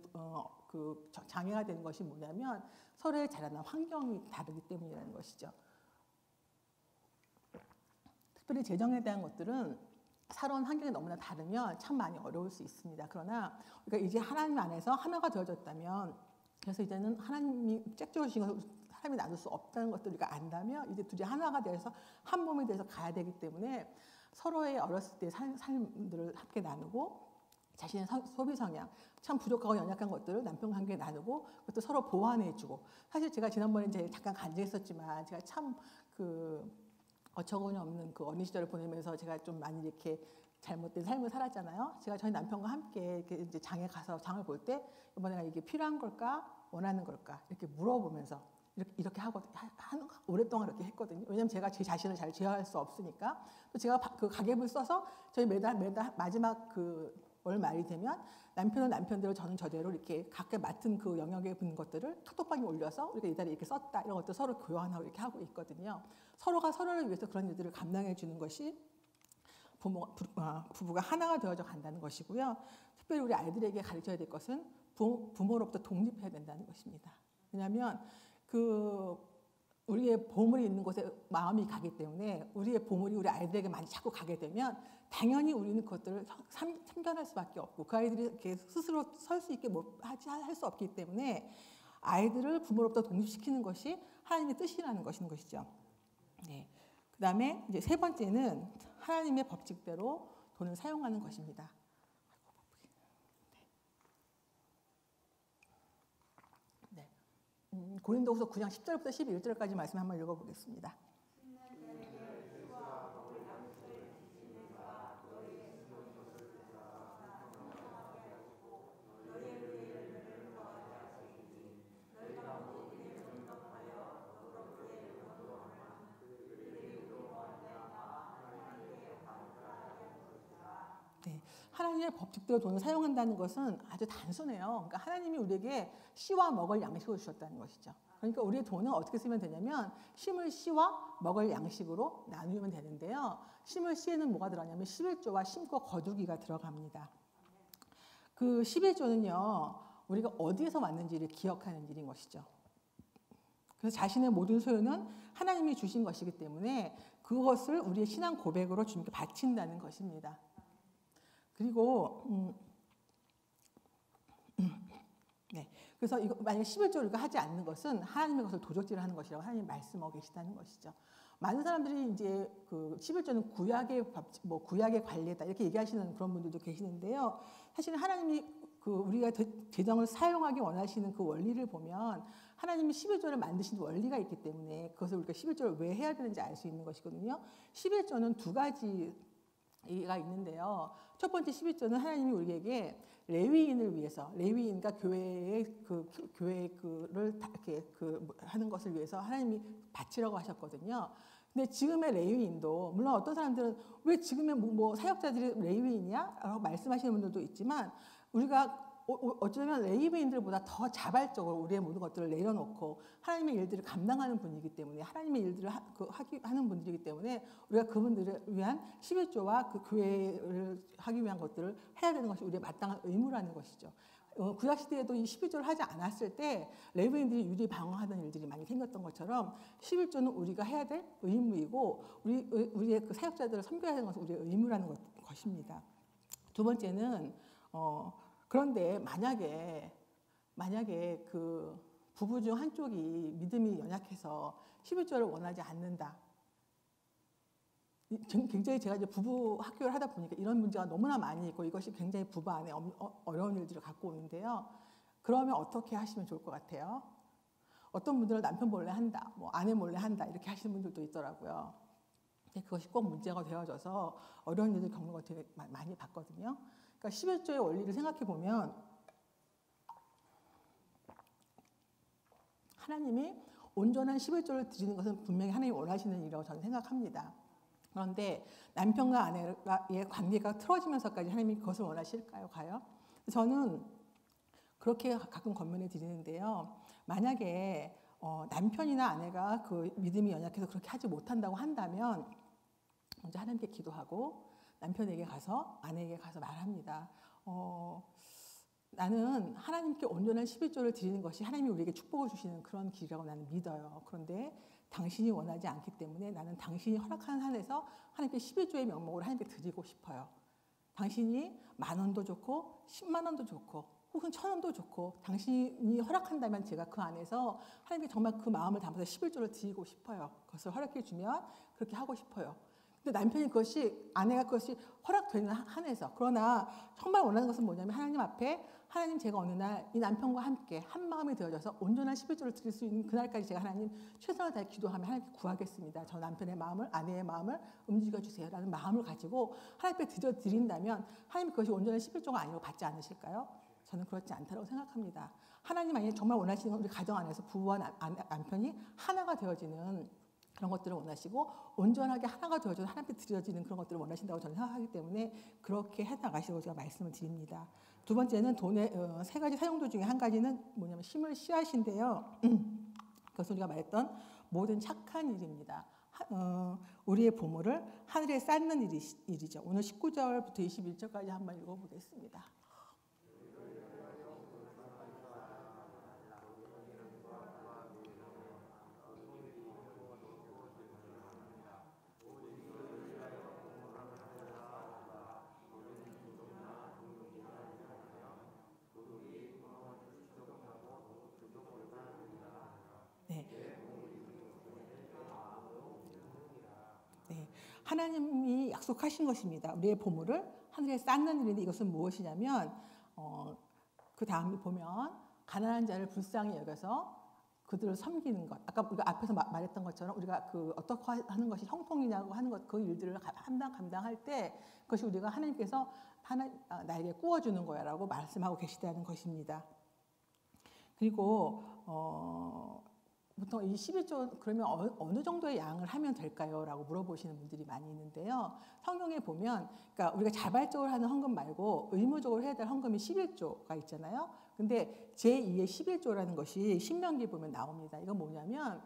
그 장애가 되는 것이 뭐냐면 서로의 자라난 환경이 다르기 때문이라는 것이죠. 특별히 재정에 대한 것들은 살아온 환경이 너무나 다르면 참 많이 어려울 수 있습니다. 그러나 우리가 이제 하나님 안에서 하나가 되어졌다면, 그래서 이제는 하나님이 짝지어 주신 것을 하나님이 나눌 수 없다는 것들을 우리가 안다면 이제 둘이 하나가 되어서 한 몸이 돼서 가야 되기 때문에 서로의 어렸을 때 삶들을 함께 나누고 자신의 소비 성향, 참 부족하고 연약한 것들을 남편과 함께 나누고 그것도 서로 보완해주고. 사실 제가 지난번에 이제 잠깐 간증했었지만 제가 참 그 어처구니 없는 그 어린 시절을 보내면서 제가 좀 많이 이렇게 잘못된 삶을 살았잖아요. 제가 저희 남편과 함께 이렇게 이제 장에 가서 장을 볼 때 이번에 내가 이게 필요한 걸까 원하는 걸까 이렇게 물어보면서 이렇게 하고 오랫동안 이렇게 했거든요. 왜냐하면 제가 제 자신을 잘 제어할 수 없으니까. 또 제가 그 가계부를 써서 저희 매달 마지막 그 월 말이 되면 남편은 남편대로 저는 저대로 이렇게 각각 맡은 그 영역에 붙는 것들을 카톡방에 올려서 우리가 이달에 이렇게 썼다 이런 것들 서로 교환하고 이렇게 하고 있거든요. 서로가 서로를 위해서 그런 일들을 감당해 주는 것이 부부가 하나가 되어져 간다는 것이고요. 특별히 우리 아이들에게 가르쳐야 될 것은 부모로부터 독립해야 된다는 것입니다. 왜냐하면 우리의 보물이 있는 곳에 마음이 가기 때문에 우리의 보물이 우리 아이들에게 많이 자꾸 가게 되면 당연히 우리는 그것들을 참견할 수밖에 없고 그 아이들이 이렇게 스스로 설 수 있게 할 수 없기 때문에 아이들을 부모로부터 독립시키는 것이 하나님의 뜻이라는 것이죠. 네. 그다음에 이제 세 번째는 하나님의 법칙대로 돈을 사용하는 것입니다. 네. 고린도후서 9장 10절부터 11절까지 말씀 한번 읽어보겠습니다. 네, 하나님의 법칙대로 돈을 사용한다는 것은 아주 단순해요. 그러니까 하나님이 우리에게 씨와 먹을 양식을 주셨다는 것이죠. 그러니까 우리의 돈은 어떻게 쓰면 되냐면 심을 씨와 먹을 양식으로 나누면 되는데요. 심을 씨에는 뭐가 들어가냐면 11조와 심고 거두기가 들어갑니다. 그 11조는요. 우리가 어디에서 왔는지를 기억하는 일인 것이죠. 그래서 자신의 모든 소유는 하나님이 주신 것이기 때문에 그것을 우리의 신앙 고백으로 주님께 바친다는 것입니다. 그리고 네. 그래서 이거 만약에 11조를 우리가 하지 않는 것은 하나님의 것을 도적질을 하는 것이라고 하나님이 말씀하고 계시다는 것이죠. 많은 사람들이 이제 그 11조는 구약의 관례다 이렇게 얘기하시는 그런 분들도 계시는데요. 사실 하나님이 우리가 재정을 사용하기 원하시는 그 원리를 보면 하나님이 11조를 만드신 원리가 있기 때문에 그것을 우리가 11조를 왜 해야 되는지 알 수 있는 것이거든요. 11조는 두 가지가 있는데요. 첫 번째 11조는 하나님이 우리에게 레위인을 위해서 레위인과 교회의 교회를 이렇게 하는 것을 위해서 하나님이 바치라고 하셨거든요. 근데 지금의 레위인도 물론 어떤 사람들은 왜 지금의 사역자들이 레위인이야? 라고 말씀하시는 분들도 있지만 우리가 어쩌면 레위인들보다 더 자발적으로 우리의 모든 것들을 내려놓고 하나님의 일들을 감당하는 분이기 때문에 하나님의 일들을 하는 분들이기 때문에 우리가 그분들을 위한 11조와 그 교회를 하기 위한 것들을 해야 되는 것이 우리의 마땅한 의무라는 것이죠. 구약시대에도 이 11조를 하지 않았을 때 레위인들이 유리방어하는 일들이 많이 생겼던 것처럼 11조는 우리가 해야 될 의무이고 우리의 그 사역자들을 섬겨야 하는 것은 우리의 의무라는 것입니다. 두 번째는 그런데 만약에 그 부부 중 한쪽이 믿음이 연약해서 11조를 원하지 않는다. 굉장히 제가 이제 부부 학교를 하다 보니까 이런 문제가 너무나 많이 있고 이것이 굉장히 부부 안에 어려운 일들을 갖고 오는데요. 그러면 어떻게 하시면 좋을 것 같아요? 어떤 분들은 남편 몰래 한다, 아내 몰래 한다 이렇게 하시는 분들도 있더라고요. 근데 그것이 꼭 문제가 되어져서 어려운 일을 겪는 걸 되게 많이 봤거든요. 그러니까 11조의 원리를 생각해 보면 하나님이 온전한 11조를 드리는 것은 분명히 하나님이 원하시는 일이라고 저는 생각합니다. 그런데 남편과 아내의 관계가 틀어지면서까지 하나님이 그것을 원하실까요? 과연? 저는 그렇게 가끔 권면해 드리는데요. 만약에 남편이나 아내가 그 믿음이 연약해서 그렇게 하지 못한다고 한다면 먼저 하나님께 기도하고 남편에게 가서 아내에게 가서 말합니다. 나는 하나님께 온전한 11조를 드리는 것이 하나님이 우리에게 축복을 주시는 그런 길이라고 나는 믿어요. 그런데 당신이 원하지 않기 때문에 나는 당신이 허락하는 한에서 하나님께 11조의 명목으로 하나님께 드리고 싶어요. 당신이 10,000원도 좋고 10만 원도 좋고 혹은 1,000원도 좋고 당신이 허락한다면 제가 그 안에서 하나님께 정말 그 마음을 담아서 11조를 드리고 싶어요. 그것을 허락해 주면 그렇게 하고 싶어요. 근데 남편이 아내가 그것이 허락되는 한에서, 그러나 정말 원하는 것은 뭐냐면 하나님 앞에, 하나님 제가 어느 날 이 남편과 함께 한 마음이 되어져서 온전한 11조를 드릴 수 있는 그날까지 제가 하나님 최선을 다해 기도하며 하나님께 구하겠습니다. 저 남편의 마음을, 아내의 마음을 움직여 주세요라는 마음을 가지고 하나님 앞에 드린다면 하나님 그것이 온전한 11조가 아니고 받지 않으실까요? 저는 그렇지 않다고 생각합니다. 하나님 아니 정말 원하시는 우리 가정 안에서 부부와 남편이 하나가 되어지는 그런 것들을 원하시고 온전하게 하나가 되어져서 하나님께 드려지는 그런 것들을 원하신다고 저는 생각하기 때문에 그렇게 해나가시라고 제가 말씀을 드립니다. 두 번째는 돈의 세 가지 사용도 중에 한 가지는 뭐냐면 심을 씨앗인데요. 그것은 우리가 말했던 모든 착한 일입니다. 우리의 보물을 하늘에 쌓는 일이죠. 오늘 19절부터 21절까지 한번 읽어보겠습니다. 네. 네. 하나님이 약속하신 것입니다. 우리의 보물을 하늘에 쌓는 일인데 이것은 무엇이냐면 그 다음에 보면 가난한 자를 불쌍히 여겨서 그들을 섬기는 것. 아까 우리가 앞에서 말했던 것처럼 우리가 어떻게 하는 것이 형통이냐고 하는 것, 그 일들을 감당할 때 그것이 우리가 하나님께서 나에게 꾸어주는 거야라고 말씀하고 계시다는 것입니다. 그리고 보통 이 11조 그러면 어느 정도의 양을 하면 될까요? 라고 물어보시는 분들이 많이 있는데요. 성경에 보면 그러니까 우리가 자발적으로 하는 헌금 말고 의무적으로 해야 될 헌금이 11조가 있잖아요. 근데 제2의 11조라는 것이 신명기에 보면 나옵니다. 이건 뭐냐면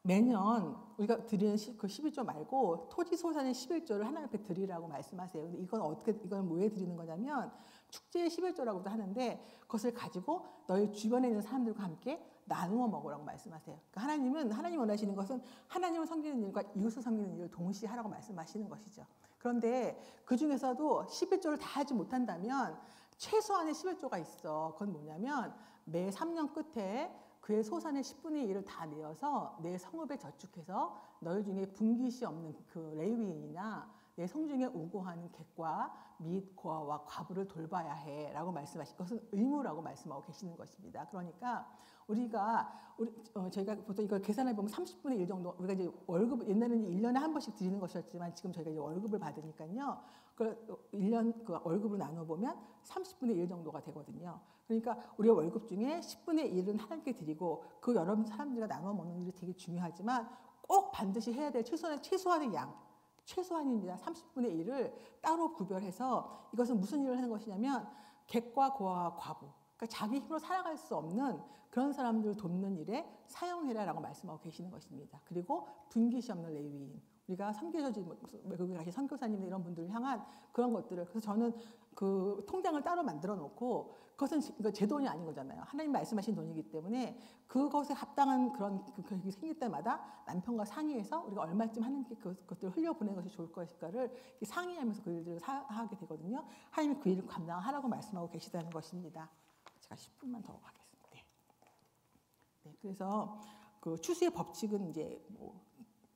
매년 우리가 드리는 그 11조 말고 토지 소산의 11조를 하나님 앞에 드리라고 말씀하세요. 근데 이건 왜 드리는 거냐면 축제의 11조라고도 하는데 그것을 가지고 너희 주변에 있는 사람들과 함께 나누어 먹으라고 말씀하세요. 그러니까 하나님 원하시는 것은 하나님을 섬기는 일과 이웃을 섬기는 일을 동시에 하라고 말씀하시는 것이죠. 그런데 그 중에서도 11조를 다 하지 못한다면 최소한의 11조가 있어. 그건 뭐냐면 매 3년 끝에 그의 소산의 10분의 1을 다 내어서 내 성읍에 저축해서 너희 중에 분깃이 없는 그 레위인이나 내 성중에 우고하는 객과 및 고아와 과부를 돌봐야 해라고 말씀하신 것은 의무라고 말씀하고 계시는 것입니다. 그러니까 저희가 보통 이걸 계산해 보면 30분의 1 정도, 우리가 이제 월급 옛날에는 1년에 한 번씩 드리는 것이었지만 지금 저희가 이제 월급을 받으니까요. 그 1년 그 월급으로 나눠 보면 30분의 1 정도가 되거든요. 그러니까 우리가 월급 중에 10분의 1은 하나님께 드리고 그 여러 사람들과 나눠 먹는 일이 되게 중요하지만 꼭 반드시 해야 될 최소한의 양, 최소한입니다. 30분의 1을 따로 구별해서 이것은 무슨 일을 하는 것이냐면 객과 고아와 과부, 그러니까 자기 힘으로 살아갈 수 없는 그런 사람들을 돕는 일에 사용해라라고 말씀하고 계시는 것입니다. 그리고 분깃이 없는 레위인, 우리가 선교지 외국에 가신 선교사님들 이런 분들을 향한 그런 것들을, 그래서 저는 그 통장을 따로 만들어 놓고 그것은 제 돈이 아닌 거잖아요. 하나님 말씀하신 돈이기 때문에 그것에 합당한 그런 격이 생길 때마다 남편과 상의해서 우리가 얼마쯤 하는 그것들을 흘려보내는 것이 좋을 것일까를 상의하면서 그 일들을 하게 되거든요. 하나님이 그 일을 감당하라고 말씀하고 계시다는 것입니다. 제가 10분만 더 하겠습니다. 네, 그래서 그 추수의 법칙은 이제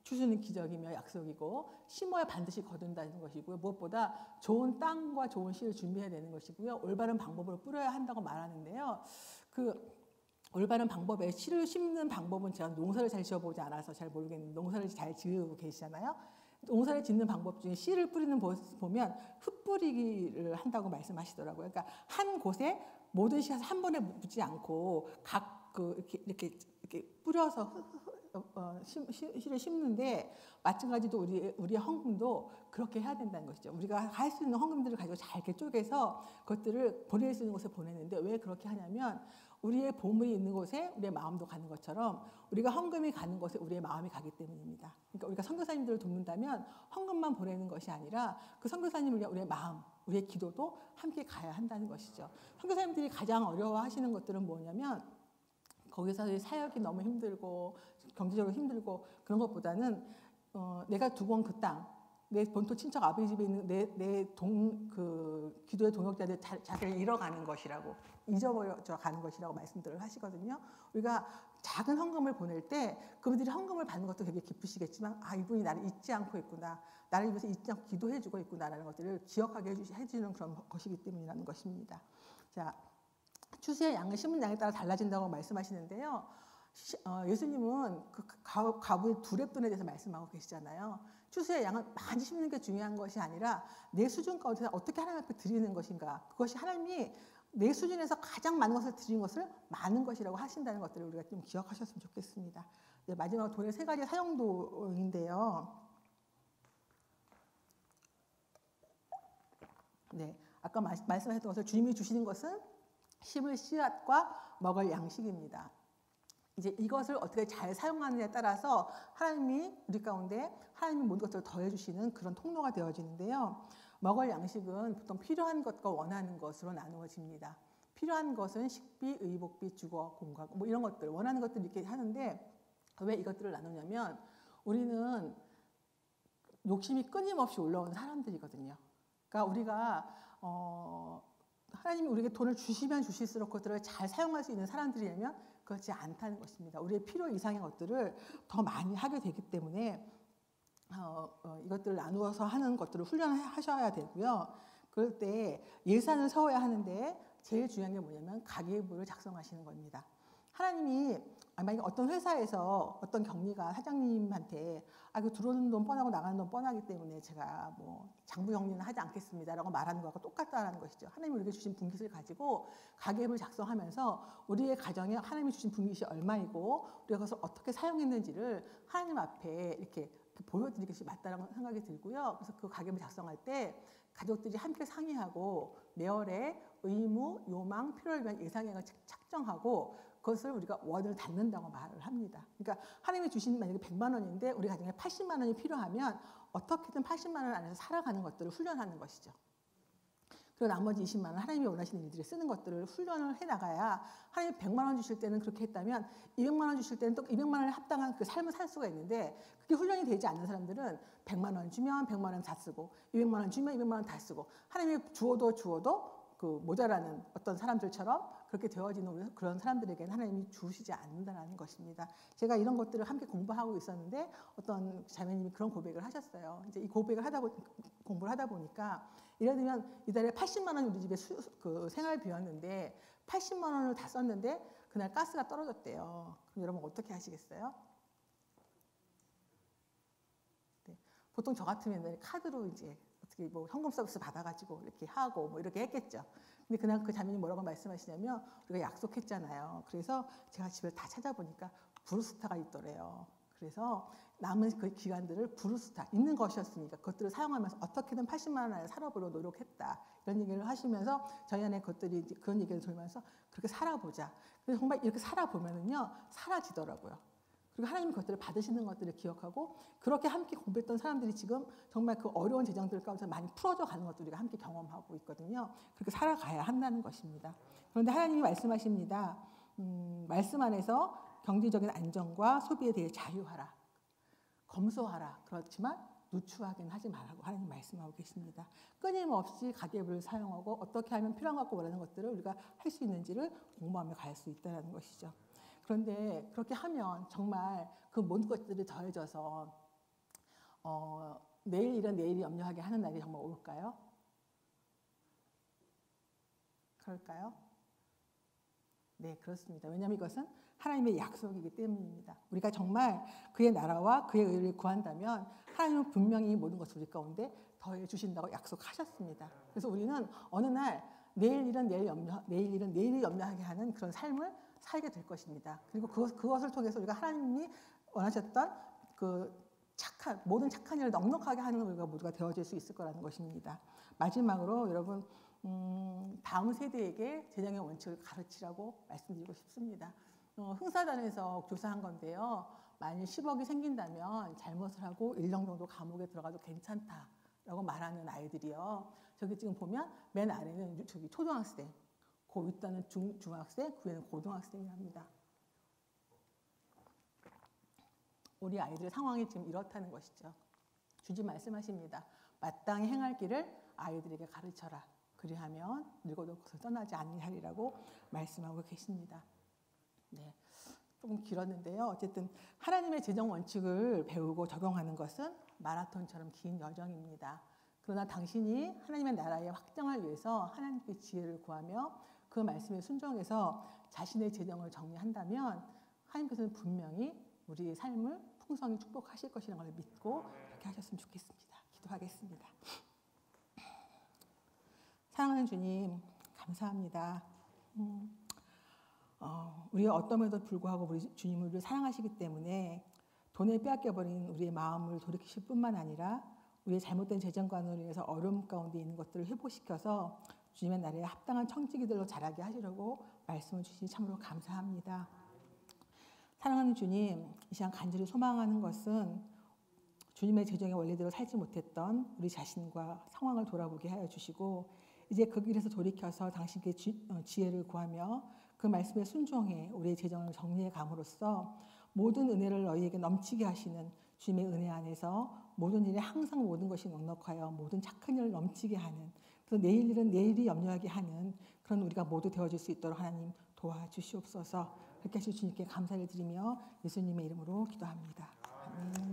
추수는 기적이며 약속이고 심어야 반드시 거둔다는 것이고요. 무엇보다 좋은 땅과 좋은 씨를 준비해야 되는 것이고요. 올바른 방법으로 뿌려야 한다고 말하는데요. 그 올바른 방법에 씨를 심는 방법은 제가 농사를 잘 지어보지 않아서 잘 모르겠는데 농사를 잘 지으고 계시잖아요. 농사를 짓는 방법 중에 씨를 뿌리는 모습 보면 흩뿌리기를 한다고 말씀하시더라고요. 그러니까 한 곳에 모든 씨앗을 한 번에 묻지 않고 이렇게 뿌려서 씨를 심는데 마찬가지로 우리의 헌금도 그렇게 해야 된다는 것이죠. 우리가 할 수 있는 헌금들을 가지고 잘 이렇게 쪼개서 그것들을 보낼 수 있는 곳에 보내는데 왜 그렇게 하냐면 우리의 보물이 있는 곳에 우리의 마음도 가는 것처럼 우리가 헌금이 가는 곳에 우리의 마음이 가기 때문입니다. 그러니까 우리가 선교사님들을 돕는다면 헌금만 보내는 것이 아니라 그 선교사님을 위한 우리의 마음, 우리의 기도도 함께 가야 한다는 것이죠. 선교사님들이 가장 어려워하시는 것들은 뭐냐면 거기서 사역이 너무 힘들고 경제적으로 힘들고 그런 것보다는 내가 두고 온 그 땅, 내 본토 친척 아버지 집에 있는 그 기도의 동역자들 자기를 잃어가는 것이라고, 잊어버려 가는 것이라고 말씀들을 하시거든요. 우리가 작은 헌금을 보낼 때 그분들이 헌금을 받는 것도 되게 기쁘시겠지만 이분이 나를 잊지 않고 있구나. 나를 위해서 잊지 않고 기도해주고 있구나라는 것들을 기억하게 해주는 그런 것이기 때문이라는 것입니다. 자, 추수의 양은 심은 양에 따라 달라진다고 말씀하시는데요. 예수님은 그 과부의 두렙돈에 대해서 말씀하고 계시잖아요. 추수의 양은 많이 심는 게 중요한 것이 아니라 내 수준 가운데서 어떻게 하나님 앞에 드리는 것인가. 그것이 하나님이 내 수준에서 가장 많은 것을 드린 것을 많은 것이라고 하신다는 것들을 우리가 좀 기억하셨으면 좋겠습니다. 네, 마지막으로 돈의 세 가지 사용도인데요. 네, 아까 말씀하셨던 것을 주님이 주시는 것은 심을 씨앗과 먹을 양식입니다. 이제 이것을 어떻게 잘 사용하느냐에 따라서 하나님이 우리 가운데 하나님이 모든 것들을 더해주시는 그런 통로가 되어지는데요. 먹을 양식은 보통 필요한 것과 원하는 것으로 나누어집니다. 필요한 것은 식비, 의복비, 주거, 공과 뭐 이런 것들, 원하는 것들 이렇게 하는데 왜 이것들을 나누냐면 우리는 욕심이 끊임없이 올라오는 사람들이거든요. 그러니까 우리가 하나님이 우리에게 돈을 주시면 주실수록 그것들을 잘 사용할 수 있는 사람들이라면 그렇지 않다는 것입니다. 우리의 필요 이상의 것들을 더 많이 하게 되기 때문에 이것들을 나누어서 하는 것들을 훈련하셔야 되고요. 그럴 때 예산을 세워야 하는데 제일 중요한 게 뭐냐면 가계부를 작성하시는 겁니다. 하나님이 만약에 어떤 회사에서 어떤 경리가 사장님한테 그 들어오는 돈 뻔하고 나가는 돈 뻔하기 때문에 제가 뭐 장부 정리는 하지 않겠습니다라고 말하는 것과 똑같다라는 것이죠. 하나님이 우리에게 주신 분깃을 가지고 가계부를 작성하면서 우리의 가정에 하나님이 주신 분깃이 얼마이고 우리가 그것을 어떻게 사용했는지를 하나님 앞에 이렇게 보여드리는 것이 맞다라는 생각이 들고요. 그래서 그 가계부 작성할 때 가족들이 함께 상의하고 매월에 의무, 요망, 필요를 위한 예상액을 책정하고 그것을 우리가 원을 닫는다고 말을 합니다. 그러니까 하나님이 주신 만약에 100만 원인데 우리 가정에 80만 원이 필요하면 어떻게든 80만 원 안에서 살아가는 것들을 훈련하는 것이죠. 그리고 나머지 20만 원 하나님이 원하시는 일들에 쓰는 것들을 훈련을 해나가야 하나님이 100만 원 주실 때는 그렇게 했다면 200만 원 주실 때는 또 200만 원에 합당한 그 삶을 살 수가 있는데 그게 훈련이 되지 않는 사람들은 100만 원 주면 100만 원 다 쓰고 200만 원 주면 200만 원 다 쓰고 하나님이 주어도 그 모자라는 어떤 사람들처럼 그렇게 되어지는 그런 사람들에게는 하나님이 주시지 않는다는 것입니다. 제가 이런 것들을 함께 공부하고 있었는데 어떤 자매님이 그런 고백을 하셨어요. 이제 이 고백을 공부를 하다 보니까 예를 들면 이달에 80만 원이 우리 집에 그 생활비였는데 80만 원을 다 썼는데 그날 가스가 떨어졌대요. 그럼 여러분 어떻게 하시겠어요? 네. 보통 저 같으면 카드로 이제 어떻게 뭐 현금 서비스 받아가지고 이렇게 하고 뭐 이렇게 했겠죠. 근데 그날 그 자매님이 뭐라고 말씀하시냐면 우리가 약속했잖아요. 그래서 제가 집을 다 찾아보니까 브루스타가 있더래요. 그래서 남은 그 기간들을 브루스타 있는 것이었으니까 그것들을 사용하면서 어떻게든 80만 원 안에 살아보려고 노력했다. 이런 얘기를 하시면서 저희 안에 그것들이 이제 그런 얘기를 들으면서 그렇게 살아보자. 그래서 정말 이렇게 살아보면은요 사라지더라고요. 그리고 하나님 그것들을 받으시는 것들을 기억하고 그렇게 함께 공부했던 사람들이 지금 정말 그 어려운 재정들 가운데 많이 풀어져 가는 것도 우리가 함께 경험하고 있거든요. 그렇게 살아가야 한다는 것입니다. 그런데 하나님이 말씀하십니다. 말씀 안에서 경제적인 안정과 소비에 대해 자유하라. 검소하라. 그렇지만 누추하게는 하지 말라고 하나님 말씀하고 계십니다. 끊임없이 가계부를 사용하고 어떻게 하면 필요한 것 같고 원하는 것들을 우리가 할 수 있는지를 공부하며 갈 수 있다는 것이죠. 그런데 그렇게 하면 정말 그 모든 것들이 더해져서 내일 일은 내일이 염려하게 하는 날이 정말 올까요? 그럴까요? 네, 그렇습니다. 왜냐하면 이것은 하나님의 약속이기 때문입니다. 우리가 정말 그의 나라와 그의 의를 구한다면 하나님은 분명히 모든 것을 우리 가운데 더해 주신다고 약속하셨습니다. 그래서 우리는 어느 날 내일 일은 내일이 염려하게 하는 그런 삶을 살게 될 것입니다. 그리고 그것을 통해서 우리가 하나님이 원하셨던 그 모든 착한 일을 넉넉하게 하는 우리가 모두가 되어질 수 있을 거라는 것입니다. 마지막으로 여러분 다음 세대에게 재정의 원칙을 가르치라고 말씀드리고 싶습니다. 흥사단에서 조사한 건데요. 만일 10억이 생긴다면 잘못을 하고 1년 정도 감옥에 들어가도 괜찮다라고 말하는 아이들이요. 저기 지금 보면 맨 아래는 저기 초등학생, 그 윗단은 중학생, 그 위에는 고등학생이랍니다. 우리 아이들의 상황이 지금 이렇다는 것이죠. 주님 말씀하십니다. 마땅히 행할 길을 아이들에게 가르쳐라. 그리하면 늙어도 그것을 떠나지 아니하리라고 말씀하고 계십니다. 네, 조금 길었는데요. 어쨌든 하나님의 재정 원칙을 배우고 적용하는 것은 마라톤처럼 긴 여정입니다. 그러나 당신이 하나님의 나라의 확장을 위해서 하나님께 지혜를 구하며 그 말씀에 순종해서 자신의 재정을 정리한다면 하나님께서는 분명히 우리의 삶을 풍성히 축복하실 것이라는 걸 믿고 그렇게 하셨으면 좋겠습니다. 기도하겠습니다. 사랑하는 주님, 감사합니다. 우리가 어떠함에도 불구하고 우리 주님을 우리를 사랑하시기 때문에 돈에 빼앗겨버린 우리의 마음을 돌이키실 뿐만 아니라 우리의 잘못된 재정관으로 인해서 어려움 가운데 있는 것들을 회복시켜서 주님의 나라에 합당한 청지기들로 자라게 하시려고 말씀을 주시니 참으로 감사합니다. 사랑하는 주님, 이 시간 간절히 소망하는 것은 주님의 재정의 원리대로 살지 못했던 우리 자신과 상황을 돌아보게 하여 주시고 이제 그 길에서 돌이켜서 당신께 지혜를 구하며 그 말씀에 순종해 우리의 재정을 정리해 감으로써 모든 은혜를 너희에게 넘치게 하시는 주님의 은혜 안에서 모든 일에 항상 모든 것이 넉넉하여 모든 착한 일을 넘치게 하는 그래서 내일 일은 내일이 염려하게 하는 그런 우리가 모두 되어질 수 있도록 하나님 도와주시옵소서. 그렇게 하실 주님께 감사를 드리며 예수님의 이름으로 기도합니다. 아멘.